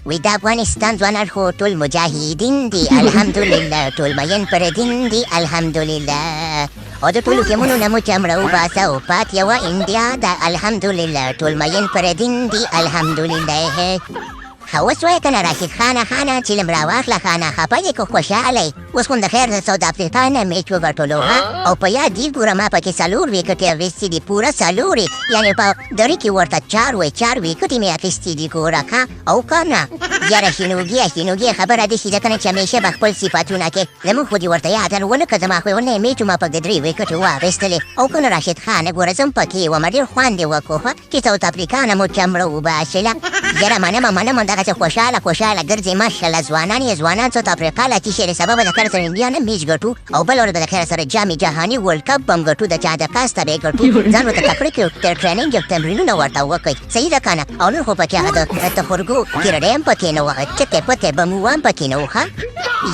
وی د افغانستان ځوانان خو ټول مجاهدین دي الحمدلله ټول مین پر دین دي الحمدلله او د ټولو ګیمونو نه مو چمړه وباسه او پات یوه انډیا ده الحمدلله ټول مین پر دین دي الحمدلله ښه اوس وایه که نه راشد خانه چې لم راواخله خانه خفه یې که خوشحاله اوس خو د خیر د ساوت افریقا نه میچ وګټلو ها او په یاد دي ګوره ما پکې څلور ویکټې اخیستې دي پوره څلور یعنې په درې کې ورته چار ویکټې مې اخیستې دي ګوره ښه او که نه یاره شینوګي خبره دې شي ده که نه چې همیشه به خپل صفتونه کې زموږ خو دې ورته یاد ونه که زما خو نه میچ ما پکې 3 ویکټې واخیستلې او که نه راشد خانه ګوره زه هم پکې وم ډېر خوند یې وکړو ښه چې ساوت افریقا نه مو چمړه وباسله یاره منمه دغسې خوشحاله ګرځې ماشاءالله ځوانان ساوت افریقا له چې شعر سببه د خیر سره انډیا نه میچ ګټو او بله ورځ به د خیر سره جام جهاني ورلډ کپ به هم ګټو د چا د کاسته به یې ګټو ځان ورته تکړه کړو ټریننګ او تمرینونه ورته وکړئ صحیح ده که نه او نور خو پکې هغه د تخرګو کیرډی هم پکې نه وه چتې پتې بمو هم پکې نه و ښه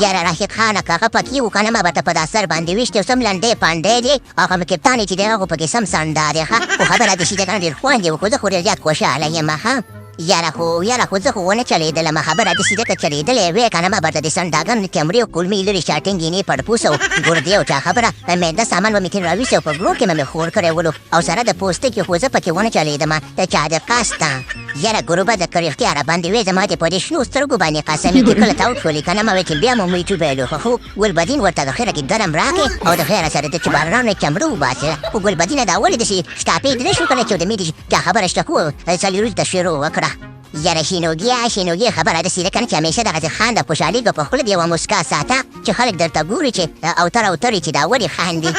یاره راشد خانه که هغه پکې و که نه ما به ته په دا سر باندې ویشت یو سم لنډی پنډی دی هغه مې کپتان یې چې دی هغه خو پکې سم سنډا دی ښه خو خبره دې شي ده که نه ډېر خوند یې وکړو زه خو ډېر زیات خوشحاله یم ښه یاره خو زه خو ونه چلېدلم خبره داسې ده که چلېدلی وې که نه ما به د دې سنډاګانو کمرې او کولمې لرې شاټینګ یې پړپوس او ګردې او چا خبره معده سامان به مې ترې راویستی او په ګرو کې به مې خور کړی ولو او سره د پوستکي خو زه پکې ونه چلېدم د چا د قاسته یاره ګروبه د که رښتیا را باندې وې زما دې په دې شنو سترګو باندې قسمي چې کله ته وشولې که نه ما وې چې بیا مو میچو بایلو خو ګلبدین ورته د خیره کې ګرم راکې او د خیره سره د چبارانو یې چمړه وباسله خو ګلبدینه دا ولې داسې شټاپېد نه شو که نه چې د مې دا خبره شته خو څلوروز د شروع وکړه یاره شینوګي خبره داسې ده که نه چې همیشه دغسې خانده خوشحالي که په خوله د یوه مسکا ساته چې خلک درته ګوري چې اوترې چې دا ولې خاندي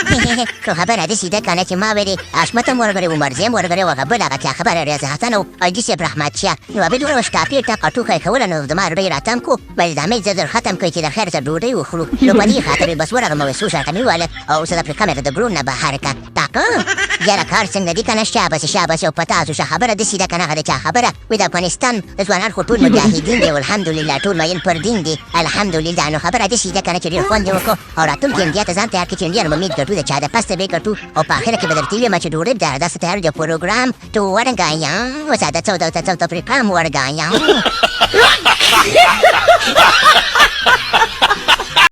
خو خبره داسې ده که نه چې ما ویلې حشمت هم ورغلی و مرزي هم ورغلی و هغه بل هغه خبره ریاض حسن او حاجي صاحب رحمت شاه نو هغې دومره شټاپې ټکه ټوکه یې کوله نو زما روپۍ راتم کو ویل دا میچ زر ختم کړئ چې د خیر سره ډوډۍ وخورو نو په دې خاطر مې بس ورغلم او څو شاته مې وویل او ساوت افریقا مې د ګرون نه بهر کړه ټاکه یاره کار څنګه دي که نه شابس او په تاسو ښه خبره داسې ده که نه هغه د چا خبره وایي د افغانستان د ځوانان خو ټول مجاهدین دی الحمدلله ټول مین پر دین دی الحمدلله نو خبره داسې ده که نه چې ډېر خوند یې وکړو او راتلونکي انډیا ته ځان تیار کړي چې انډیا به میچ ګټو د چا د پسته به ګټو او په اخره کې به درته ووایم چې ډوډۍ به داسې تیار د پروګرام تو ورګایم وسه د ساوت افریقا هم ورګایم